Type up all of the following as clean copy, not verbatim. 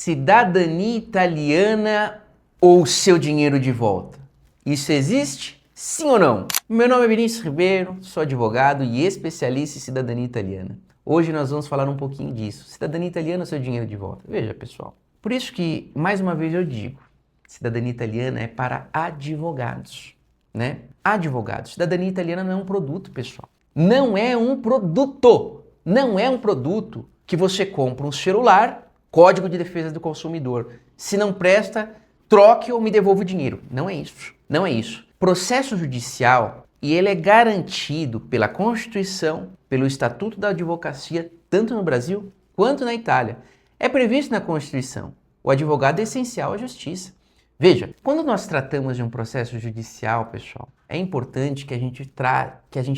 cidadania italiana ou seu dinheiro de volta? Isso existe? Sim ou não? Meu nome é Vinícius Ribeiro, sou advogado e especialista em cidadania italiana. Hoje nós vamos falar um pouquinho disso. Cidadania italiana ou seu dinheiro de volta? Veja, pessoal. Por isso que, mais uma vez eu digo, cidadania italiana é para advogados, né? Advogados. Cidadania italiana não é um produto, pessoal. Não é um produto. Não é um produto que você compra um celular, Código de Defesa do Consumidor. Se não presta, troque ou me devolva o dinheiro. Não é isso. Não é isso. Processo judicial, e ele é garantido pela Constituição, pelo Estatuto da Advocacia, tanto no Brasil quanto na Itália. É previsto na Constituição. O advogado é essencial à justiça. Veja, quando nós tratamos de um processo judicial, pessoal, é importante que a gente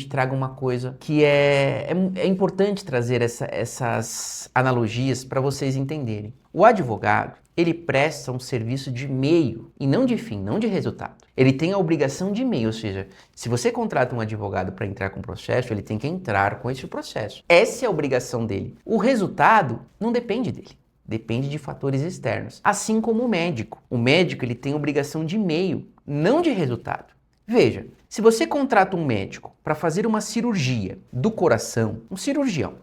traga uma coisa que é importante trazer essas analogias para vocês entenderem. O advogado, ele presta um serviço de meio e não de fim, não de resultado. Ele tem a obrigação de meio, ou seja, se você contrata um advogado para entrar com o processo, ele tem que entrar com esse processo. Essa é a obrigação dele. O resultado não depende dele. Depende de fatores externos, assim como o médico. O médico ele tem obrigação de meio, não de resultado. Veja, se você contrata um médico para fazer uma cirurgia do coração, um cirurgião,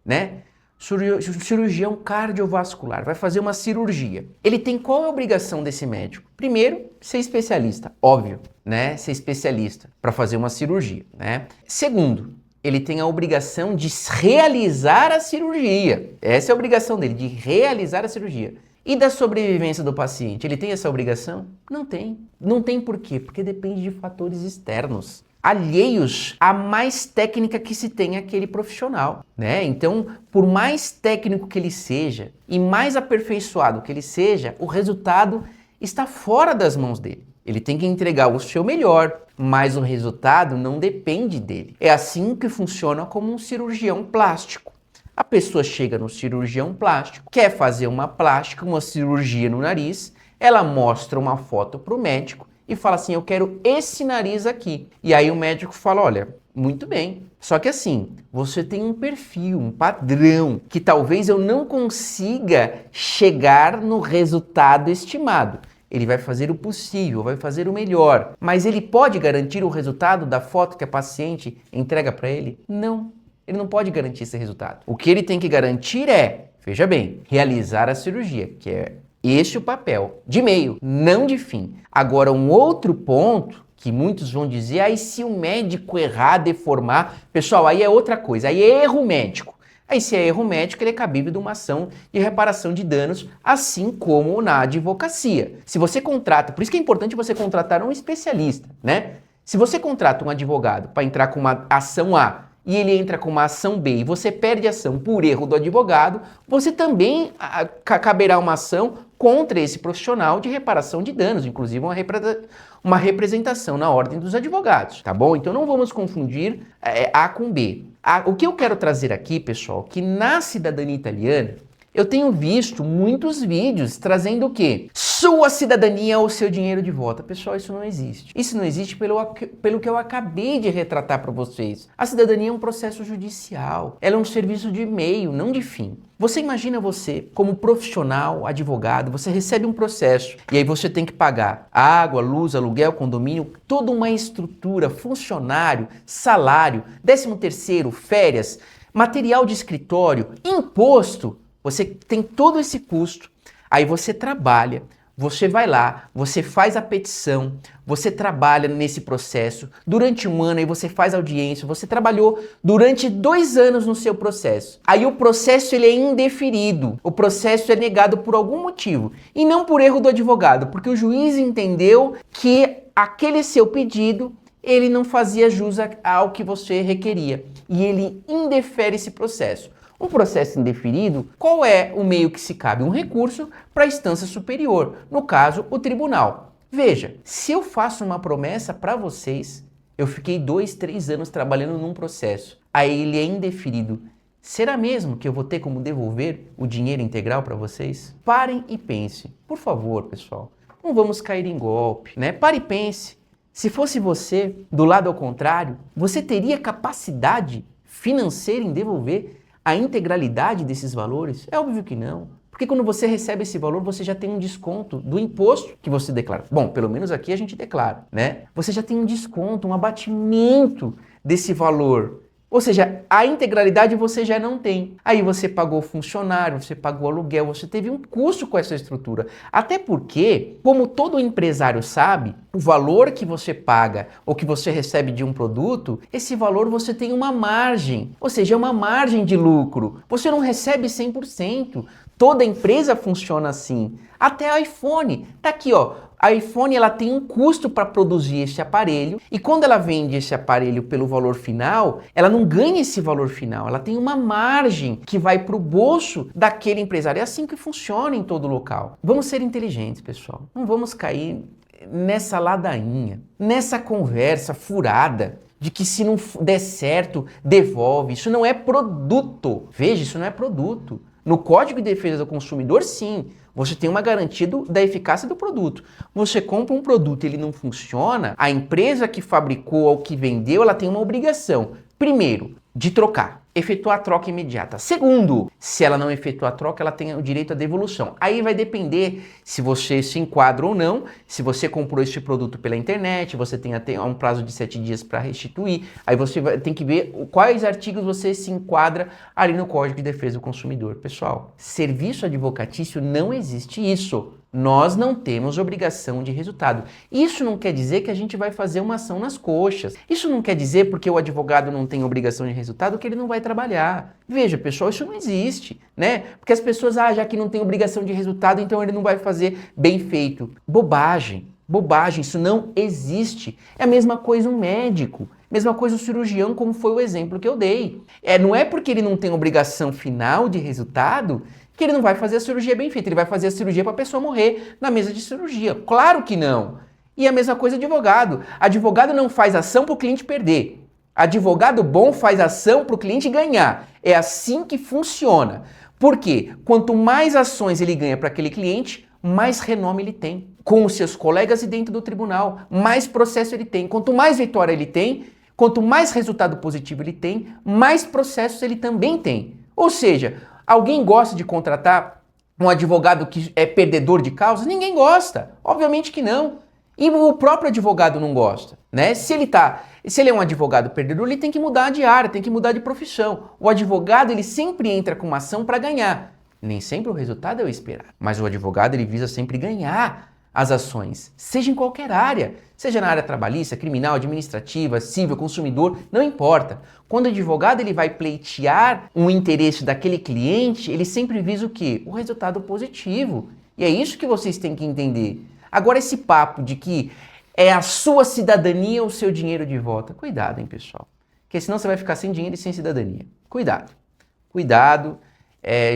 né? Cirurgião cardiovascular, vai fazer uma cirurgia. Ele tem qual é a obrigação desse médico? Primeiro, ser especialista, óbvio, né? Ser especialista para fazer uma cirurgia, né? Segundo, ele tem a obrigação de realizar a cirurgia. Essa é a obrigação dele, de realizar a cirurgia. E da sobrevivência do paciente, ele tem essa obrigação? Não tem. Não tem por quê? Porque depende de fatores externos, alheios à mais técnica que se tem aquele profissional, né? Então, por mais técnico que ele seja e mais aperfeiçoado que ele seja, o resultado está fora das mãos dele. Ele tem que entregar o seu melhor, mas o resultado não depende dele. É assim que funciona como um cirurgião plástico. A pessoa chega no cirurgião plástico, quer fazer uma plástica, uma cirurgia no nariz, ela mostra uma foto para o médico e fala assim, eu quero esse nariz aqui. E aí o médico fala, olha, muito bem, só que assim, você tem um perfil, um padrão, que talvez eu não consiga chegar no resultado estimado. Ele vai fazer o possível, vai fazer o melhor, mas ele pode garantir o resultado da foto que a paciente entrega para ele? Não, ele não pode garantir esse resultado. O que ele tem que garantir é, veja bem, realizar a cirurgia, que é este o papel, de meio, não de fim. Agora, um outro ponto que muitos vão dizer, aí se o médico errar, deformar, pessoal, aí é outra coisa, aí é erro médico. Aí, se é erro médico, ele é cabível de uma ação de reparação de danos, assim como na advocacia. Se você contrata, por isso que é importante você contratar um especialista, né? Se você contrata um advogado para entrar com uma ação A e ele entra com uma ação B e você perde a ação por erro do advogado, você também caberá uma ação contra esse profissional de reparação de danos, inclusive uma representação na ordem dos advogados, tá bom? Então não vamos confundir A com B. O que eu quero trazer aqui, pessoal, que na cidadania italiana, eu tenho visto muitos vídeos trazendo o quê? Sua cidadania ou seu dinheiro de volta. Pessoal, isso não existe. Isso não existe pelo que eu acabei de retratar para vocês. A cidadania é um processo judicial. Ela é um serviço de meio, não de fim. Você imagina você, como profissional, advogado, você recebe um processo e aí você tem que pagar água, luz, aluguel, condomínio, toda uma estrutura, funcionário, salário, 13º, férias, material de escritório, imposto. Você tem todo esse custo, aí você trabalha, você vai lá, você faz a petição, você trabalha nesse processo, durante um ano aí você faz audiência, você trabalhou durante 2 anos no seu processo. Aí o processo ele é indeferido, o processo é negado por algum motivo, e não por erro do advogado, porque o juiz entendeu que aquele seu pedido ele não fazia jus ao que você requeria, e ele indefere esse processo. Um processo indeferido, qual é o meio que se cabe? Um recurso para a instância superior, no caso, o tribunal. Veja, se eu faço uma promessa para vocês, eu fiquei 2, 3 anos trabalhando num processo, aí ele é indeferido. Será mesmo que eu vou ter como devolver o dinheiro integral para vocês? Parem e pensem. Por favor, pessoal, não vamos cair em golpe, né? Pare e pense. Se fosse você, do lado ao contrário, você teria capacidade financeira em devolver a integralidade desses valores? É óbvio que não, Porque quando você recebe esse valor, você já tem um desconto do imposto que você declara. Bom, pelo menos aqui a gente declara, né? Você já tem um desconto, um abatimento desse valor. Ou seja, a integralidade você já não tem. Aí você pagou o funcionário, você pagou o aluguel, você teve um custo com essa estrutura. Até porque, como todo empresário sabe, o valor que você paga ou que você recebe de um produto, esse valor você tem uma margem, ou seja, é uma margem de lucro. Você não recebe 100%. Toda empresa funciona assim. Até a iPhone. Tá aqui, ó. A iPhone ela tem um custo para produzir esse aparelho e quando ela vende esse aparelho pelo valor final, ela não ganha esse valor final, ela tem uma margem que vai para o bolso daquele empresário. É assim que funciona em todo local. Vamos ser inteligentes, pessoal. Não vamos cair nessa ladainha, nessa conversa furada de que se não der certo, devolve. Isso não é produto. Veja, isso não é produto. No Código de Defesa do Consumidor, sim, você tem uma garantia da eficácia do produto. Você compra um produto e ele não funciona, a empresa que fabricou ou que vendeu, ela tem uma obrigação. Primeiro, de trocar, efetuar a troca imediata. Segundo, se ela não efetuar a troca, ela tem o direito à devolução. Aí vai depender se você se enquadra ou não, se você comprou esse produto pela internet, você tem até um prazo de 7 dias para restituir, aí você tem que ver quais artigos você se enquadra ali no Código de Defesa do Consumidor. Pessoal, serviço advocatício não existe isso. Nós não temos obrigação de resultado. Isso não quer dizer que a gente vai fazer uma ação nas coxas. Isso não quer dizer porque o advogado não tem obrigação de resultado que ele não vai trabalhar. Veja, pessoal, isso não existe, né? Porque as pessoas, já que não tem obrigação de resultado, então ele não vai fazer bem feito. Bobagem, bobagem, isso não existe. É a mesma coisa um médico. Mesma coisa o cirurgião, como foi o exemplo que eu dei. Não é porque ele não tem obrigação final de resultado que ele não vai fazer a cirurgia bem feita. Ele vai fazer a cirurgia para a pessoa morrer na mesa de cirurgia. Claro que não. E a mesma coisa advogado. Advogado não faz ação para o cliente perder. Advogado bom faz ação para o cliente ganhar. É assim que funciona. Por quê? Quanto mais ações ele ganha para aquele cliente, mais renome ele tem com os seus colegas e dentro do tribunal. Mais processo ele tem. Quanto mais vitória ele tem, quanto mais resultado positivo ele tem, mais processos ele também tem. Ou seja, alguém gosta de contratar um advogado que é perdedor de causa? Ninguém gosta. Obviamente que não. E o próprio advogado não gosta, né? Se ele é um advogado perdedor, ele tem que mudar de área, tem que mudar de profissão. O advogado, ele sempre entra com uma ação para ganhar. Nem sempre o resultado é o esperado, mas o advogado, ele visa sempre ganhar as ações, seja em qualquer área, seja na área trabalhista, criminal, administrativa, civil, consumidor, não importa. Quando o advogado ele vai pleitear um interesse daquele cliente, ele sempre visa o quê? O resultado positivo. E é isso que vocês têm que entender. Agora esse papo de que é a sua cidadania ou o seu dinheiro de volta, cuidado, hein, pessoal. Porque senão você vai ficar sem dinheiro e sem cidadania. Cuidado, cuidado.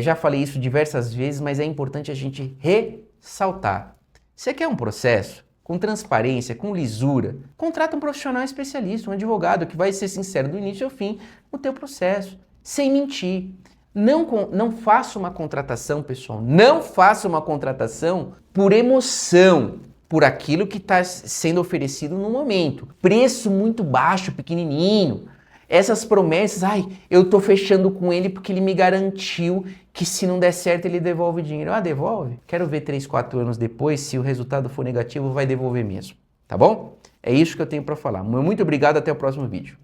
Já falei isso diversas vezes, mas é importante a gente ressaltar. Você quer um processo com transparência, com lisura? Contrata um profissional especialista, um advogado que vai ser sincero do início ao fim no teu processo, sem mentir. Não faça uma contratação, pessoal, não faça uma contratação por emoção, por aquilo que está sendo oferecido no momento. Preço muito baixo, pequenininho. Essas promessas, eu tô fechando com ele porque ele me garantiu que se não der certo ele devolve o dinheiro. Devolve? Quero ver 3, 4 anos depois, se o resultado for negativo, vai devolver mesmo. Tá bom? É isso que eu tenho para falar. Muito obrigado, até o próximo vídeo.